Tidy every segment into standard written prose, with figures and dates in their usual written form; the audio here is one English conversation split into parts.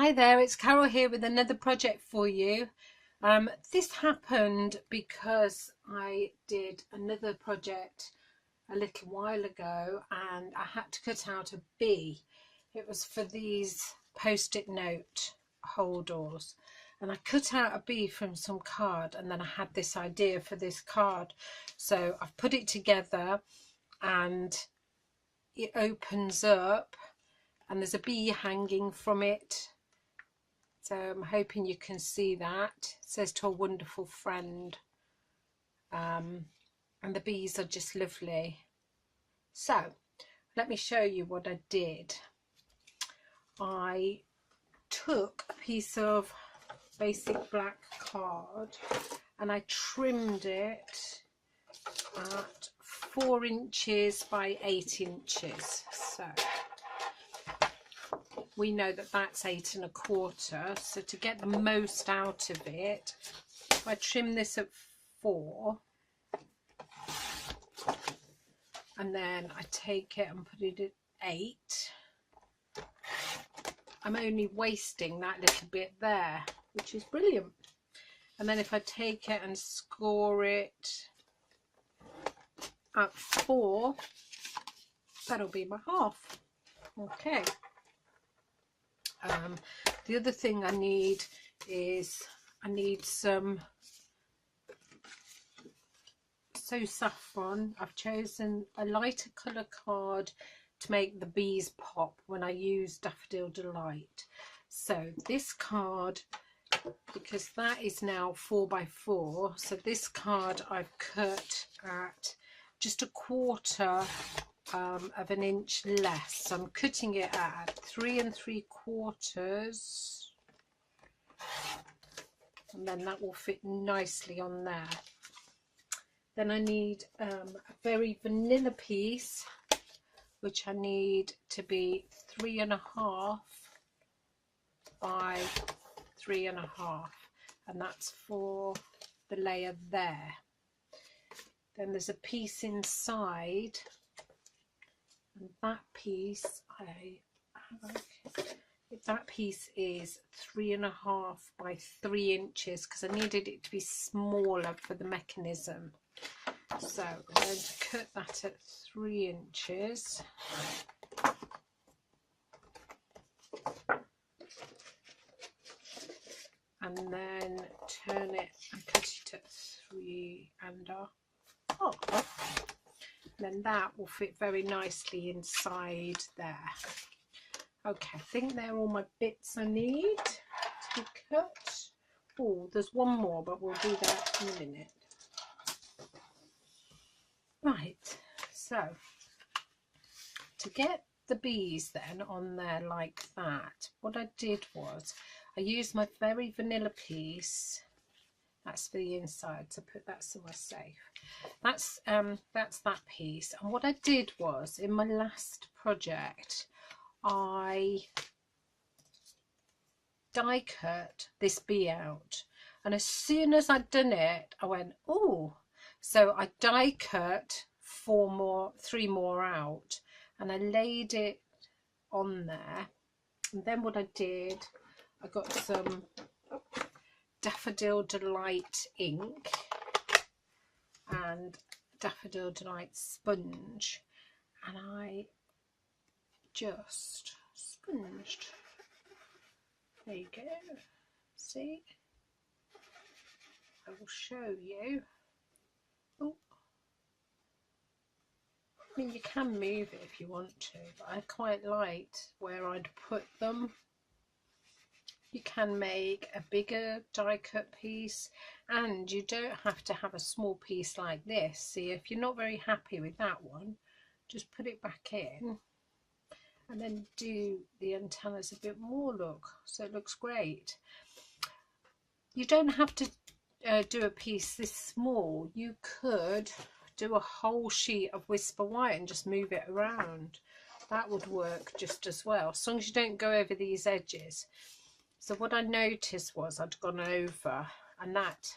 Hi there, it's Carol here with another project for you. This happened because I did another project a little while ago and I had to cut out a bee. It was for these post-it note holders, and I cut out a bee from some card, and then I had this idea for this card. So I've put it together and it opens up and there's a bee hanging from it. So I'm hoping you can see that. It says "to a wonderful friend," and the bees are just lovely. So let me show you what I did. I took a piece of basic black card and I trimmed it at 4 inches by 8 inches. So we know that that's 8 1/4. So to get the most out of it, if I trim this at 4 and then I take it and put it at 8, I'm only wasting that little bit there, which is brilliant. And then if I take it and score it at 4, that'll be my half. Okay. The other thing I need is some saffron. I've chosen a lighter colour card to make the bees pop when I use Daffodil Delight. So this card, because that is now 4 by 4, so this card I've cut at just 1/4 of an inch less. So I'm cutting it at 3 3/4, and then that will fit nicely on there. Then I need a very vanilla piece, which I need to be 3 1/2 by 3 1/2, and that's for the layer there. Then there's a piece inside, and that piece that piece is 3 1/2 by 3 inches because I needed it to be smaller for the mechanism. So I'm going to cut that at 3 inches. And then turn it and cut it at 3 1/2. Then that will fit very nicely inside there. Okay, I think they're all my bits I need to cut. Oh, there's one more, but we'll do that in a minute. Right, so to get the bees then on there like that, what I did was I used my very vanilla piece. That's for the inside, so put that somewhere safe. That's that piece. And what I did was, in my last project, I die cut this bee out, and as soon as I'd done it, I went, oh. So I die cut 3 more out, and I laid it on there. And then what I did, I got some Daffodil Delight ink and Daffodil Delight sponge, and I just sponged. There you go. See? I will show you. Oh, I mean, you can move it if you want to, but I quite liked where I'd put them. You can make a bigger die cut piece, and you don't have to have a small piece like this. See, if you're not very happy with that one, just put it back in and then do the antennas a bit more, look, so it looks great. You don't have to do a piece this small. You could do a whole sheet of Whisper White and just move it around. That would work just as well, as long as you don't go over these edges. So what I noticed was I'd gone over, and that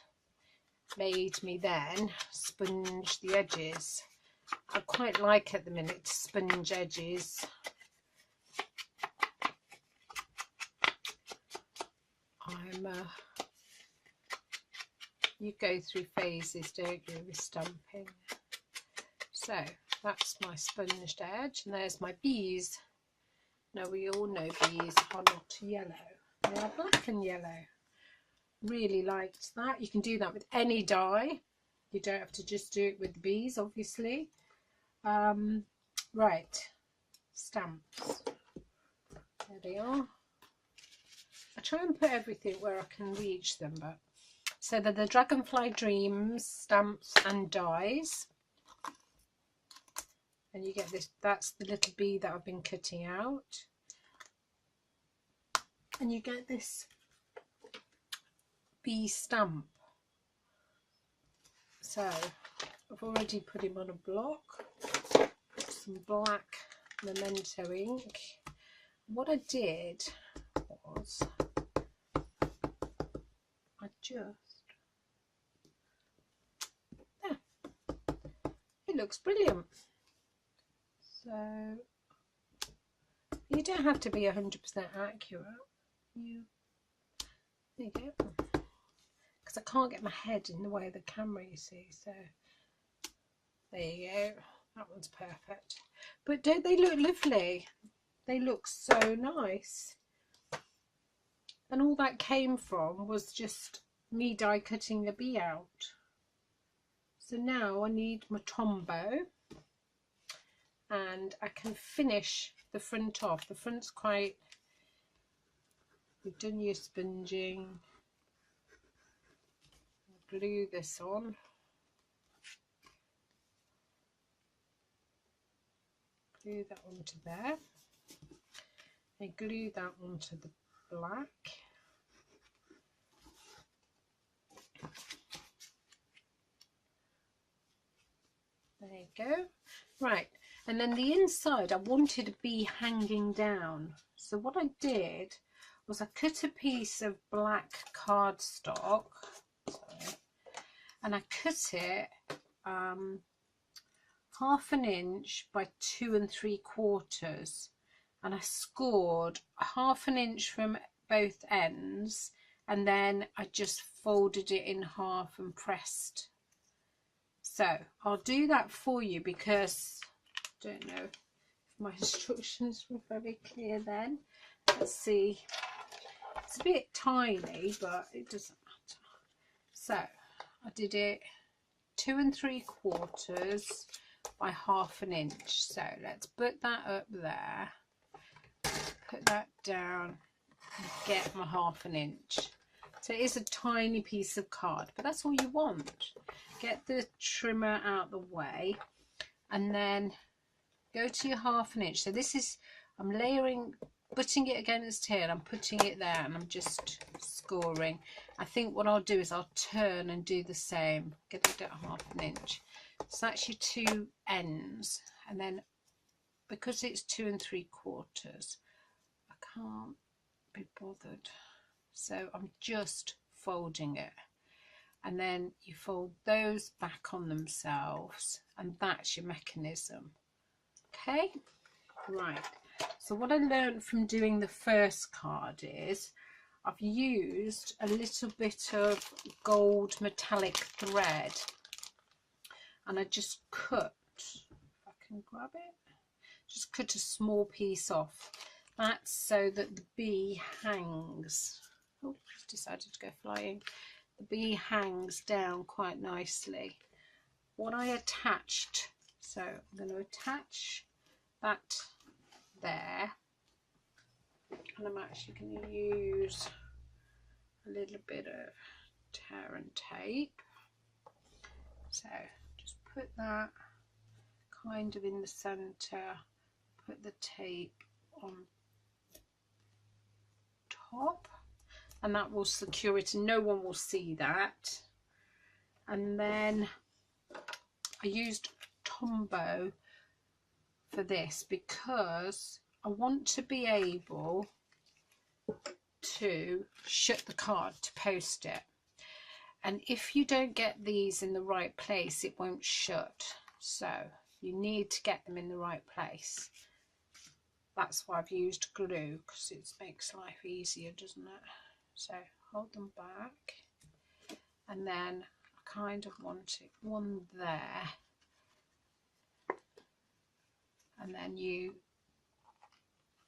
made me then sponge the edges. I quite like at the minute to sponge edges. you go through phases, don't you, with stamping. So that's my sponged edge, and there's my bees. Now we all know bees are not yellow, they are black and yellow. Really liked that. You can do that with any die, you don't have to just do it with the bees, obviously. Right, stamps, there they are. I try and put everything where I can reach them, but so they're the Dragonfly Dreams stamps and dies, and you get this, that's the little bee that I've been cutting out, and you get this bee stamp. So I've already put him on a block, some black Memento ink. What I did was I just, there, it looks brilliant. So you don't have to be 100% accurate. There you go. Because I can't get my head in the way of the camera, you see. So there you go. That one's perfect. But don't they look lovely? They look so nice. And all that came from was just me die cutting the bee out. So now I need my Tombow, and I can finish the front off. The front's quite, you've done your sponging. Glue this on. Glue that onto there. And glue that onto the black. There you go. Right, and then the inside I wanted to be hanging down. So what I did was I cut a piece of black cardstock, and I cut it 1/2 inch by 2 3/4, and I scored 1/2 inch from both ends, and then I just folded it in half and pressed. So I'll do that for you because I don't know if my instructions were very clear then. Let's see. It's a bit tiny, but it doesn't matter. So I did it 2 3/4 by 1/2 inch. So let's put that up there, put that down, and get my 1/2 inch. So it is a tiny piece of card, but that's all you want. Get the trimmer out the way, and then go to your 1/2 inch. So this is, I'm layering, putting it against here, and I'm putting it there, and I'm just scoring. I think what I'll do is I'll turn and do the same. Get it at 1/2 inch. So that's your 2 ends, and then because it's 2 3/4, I can't be bothered. So I'm just folding it, and then you fold those back on themselves, and that's your mechanism. Okay, right. So what I learned from doing the first card is I've used a little bit of gold metallic thread, and I just cut, if I can grab it, just cut a small piece off. That's so that the bee hangs. Oh, it's decided to go flying. The bee hangs down quite nicely. What I attached, so I'm going to attach that there, and I'm actually going to use a little bit of tear and tape. So just put that kind of in the center, put the tape on top, and that will secure it and no one will see that. And then I used Tombow for this because I want to be able to shut the card to post it, and if you don't get these in the right place it won't shut, so you need to get them in the right place. That's why I've used glue, because it makes life easier, doesn't it? So hold them back, and then I kind of want it one there, and then you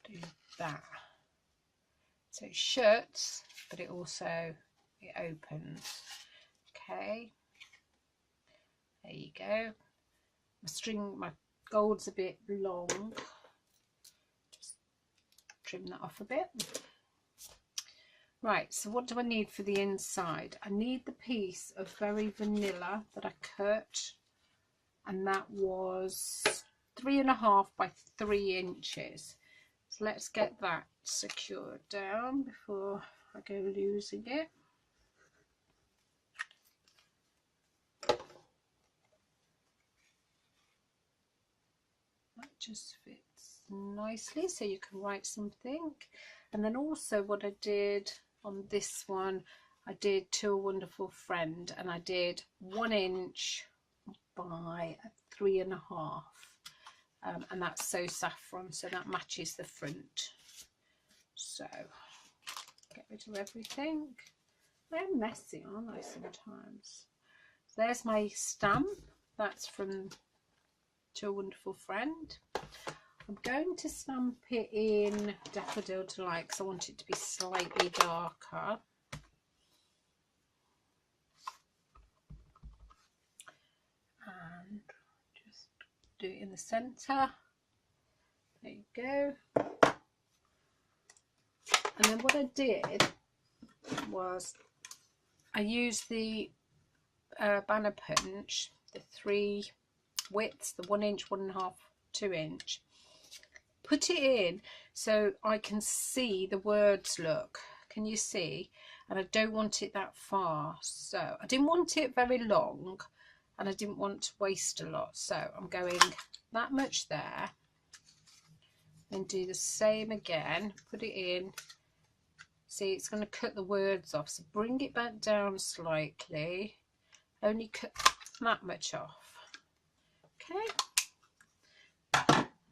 do that. So it shuts, but it also opens. Okay, there you go. My gold's a bit long. Just trim that off a bit. Right, so what do I need for the inside? I need the piece of Very Vanilla that I cut, and that was 3.5 by 3 inches. So let's get that secured down before I go losing it. That just fits nicely, so you can write something. And then also what I did on this one, I did To a Wonderful Friend, and I did 1 inch by 3.5. And that's So Saffron, so that matches the front. So get rid of everything. They're messy, aren't they, sometimes? So there's my stamp. That's from To a Wonderful Friend. I'm going to stamp it in Daffodil Delight because I want it to be slightly darker. And just do it in the centre. There you go. And then what I did was I used the banner punch, the 3 widths, the 1 inch, 1.5, 2 inch. Put it in so I can see the words. Look, can you see? And I don't want it that far, so I didn't want it very long, and I didn't want to waste a lot, so I'm going that much there, and do the same again. Put it in. See, it's going to cut the words off, so bring it back down slightly, only cut that much off. Okay,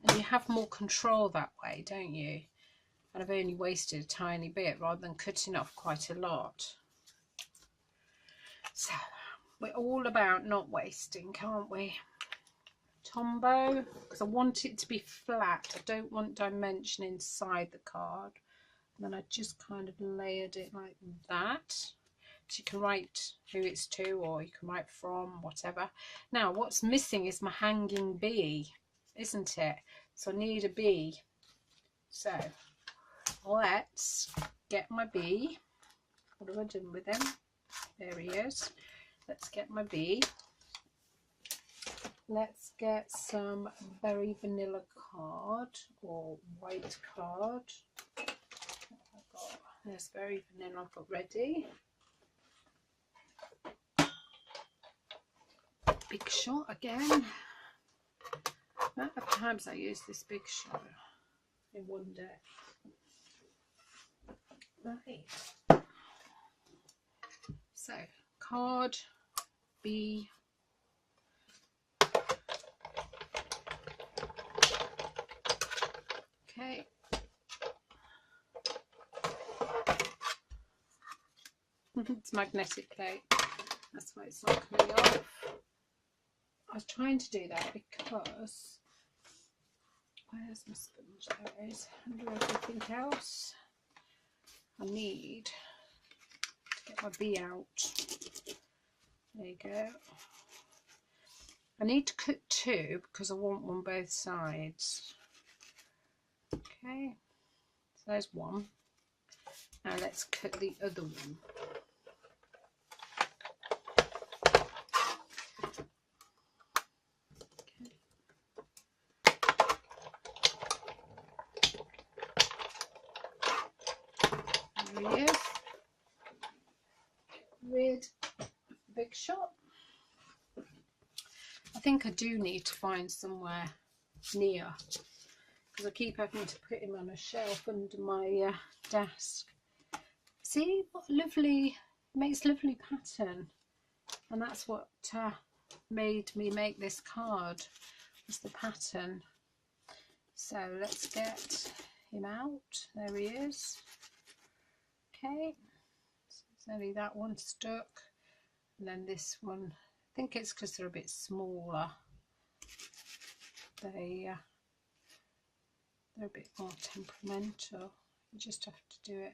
and you have more control that way, don't you? And I've only wasted a tiny bit rather than cutting off quite a lot. So we're all about not wasting, can't we? Tombow, because I want it to be flat. I don't want dimension inside the card. And then I just kind of layered it like that. So you can write who it's to, or you can write from, whatever. Now what's missing is my hanging bee, isn't it? So I need a bee. So let's get my bee. What have I done with him? There he is. Let's get my bee. Let's get some Very Vanilla card, or white card. There's Very Vanilla I've got ready. Big Shot again. Amount of times I use this Big Shot in one day. Right. So card B. Okay. It's magnetic plate. That's why it's not coming off. I was trying to do that because where's my sponge? There it is. Under everything else, I need to get my bee out. There you go. I need to cut 2 because I want one both sides. Okay, so there's one. Now let's cut the other one. There he is. Rid of the Big Shot. I think I do need to find somewhere near, because I keep having to put him on a shelf under my desk. See what lovely, makes lovely pattern, and that's what made me make this card, was the pattern. So let's get him out. There he is. Okay, so There's only that one stuck, and then this one, I think it's because they're a bit smaller. They're a bit more temperamental. You just have to do it.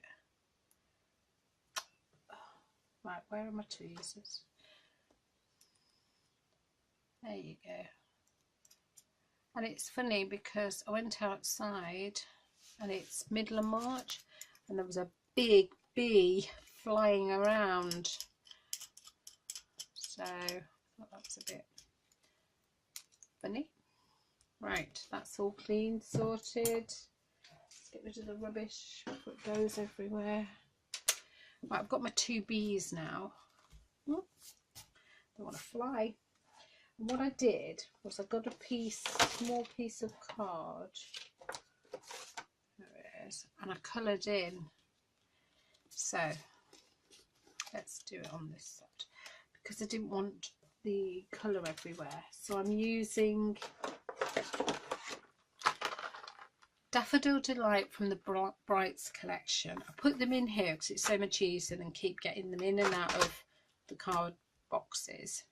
Right, where are my tweezers? There you go. And it's funny because I went outside and it's middle of March and there was a big bee flying around. So I thought that was a bit funny. Right, that's all clean, sorted. Let's get rid of the rubbish before it goes everywhere. Right, I've got my 2 bees now. They want to fly. And what I did was I got a small piece of card. There it is. And I coloured in. So let's do it on this side because I didn't want the colour everywhere. So I'm using Daffodil Delight from the Brights collection. I put them in here because it's so much easier than keep getting them in and out of the card boxes.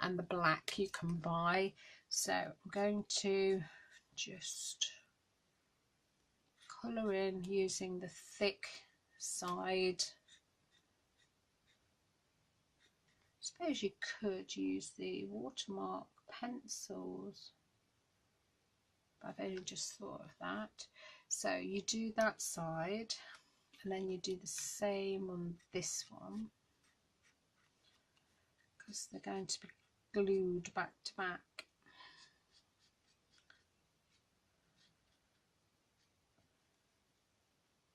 And the black you can buy. So I'm going to just colour in using the thick side. I suppose you could use the watermark pencils, but I've only just thought of that. So you do that side and then you do the same on this one because they're going to be glued back to back.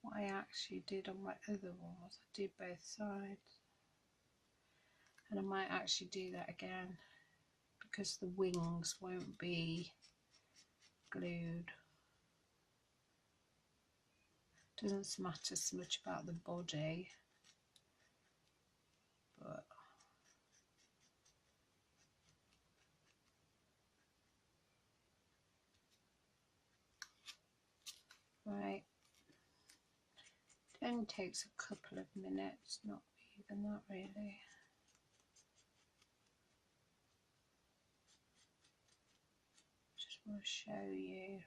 What I actually did on my other one was I did both sides, and I might actually do that again because the wings won't be glued. Doesn't matter so much about the body, but right, it only takes a couple of minutes, not even that really. Just want to show you.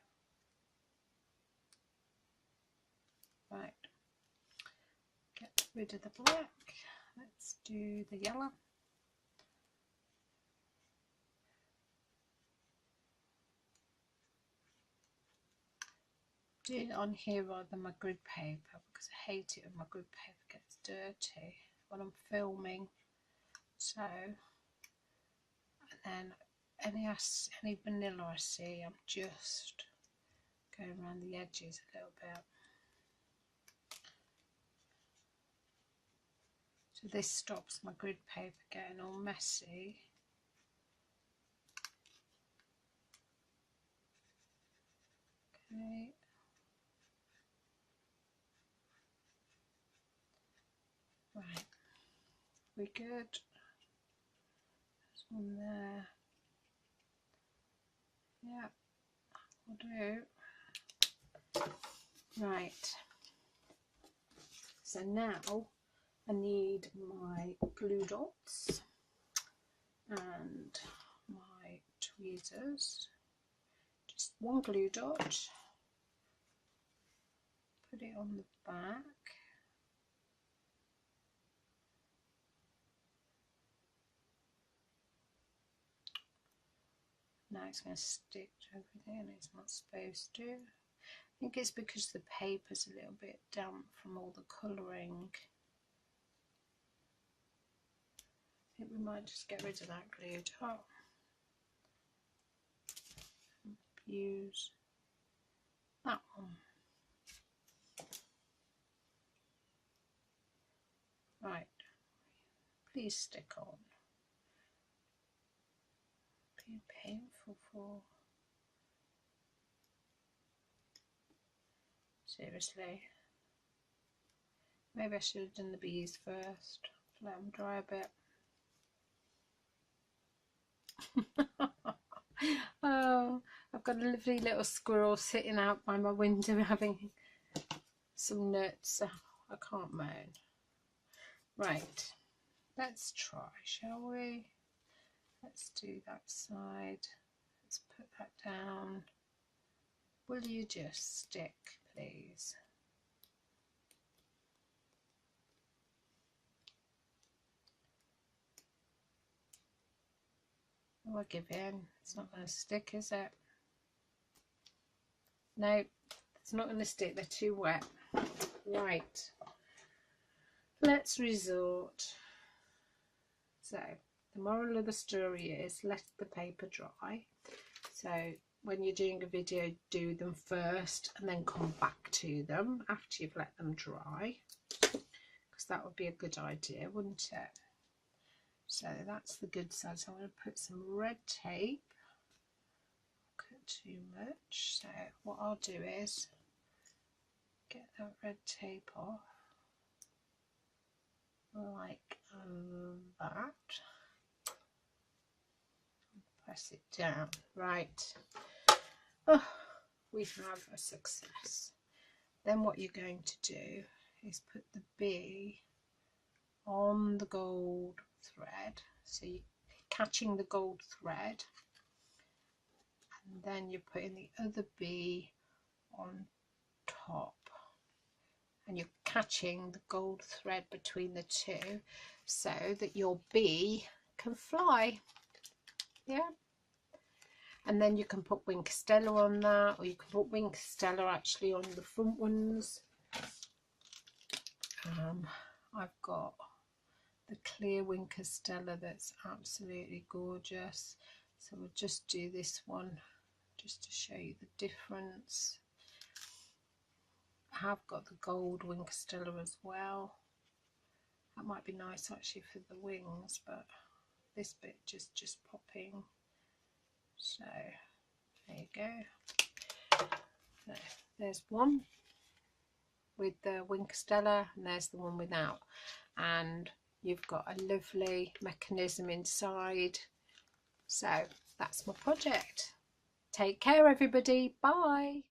Right, get rid of the black. Let's do the yellow. Do it on here rather than my grid paper because I hate it when my grid paper gets dirty when I'm filming. So, and then any vanilla I see, I'm just going around the edges a little bit. So this stops my grid paper getting all messy. Okay. Right, we good? There's one there. Yeah, will do. Right, so now I need my glue dots and my tweezers. Just one glue dot, put it on the back. Now it's going to stick to everything and it's not supposed to. I think it's because the paper's a little bit damp from all the colouring. I think we might just get rid of that glue dot. Use that one. Right, please stick on. Being painful for. Seriously. Maybe I should have done the bees first. Let them dry a bit. Oh, I've got a lovely little squirrel sitting out by my window having some nuts. So I can't moan. Right, let's try, shall we? Let's do that side. Let's put that down. Will you just stick, please? Oh, I give in. It's not going to stick, is it? No, it's not going to stick. They're too wet. Right. Let's resort. So, the moral of the story is let the paper dry. So, when you're doing a video, do them first and then come back to them after you've let them dry. Because that would be a good idea, wouldn't it? So that's the good side. So I'm going to put some red tape. Not too much. So what I'll do is get that red tape off like that. Press it down. Right. Oh, we have a success. Then what you're going to do is put the bee on the gold thread, so you're catching the gold thread, and then you're putting the other bee on top, and you're catching the gold thread between the two so that your bee can fly. Yeah, and then you can put Wink Stella on that, or you can put Wink Stella actually on the front ones. I've got the clear Wink Stella that's absolutely gorgeous, so we'll just do this one just to show you the difference. I have got the gold Wink Stella as well. That might be nice actually for the wings, but this bit just popping. So there you go. There's one with the Wink Stella, and there's the one without, and you've got a lovely mechanism inside. So that's my project. Take care everybody, bye.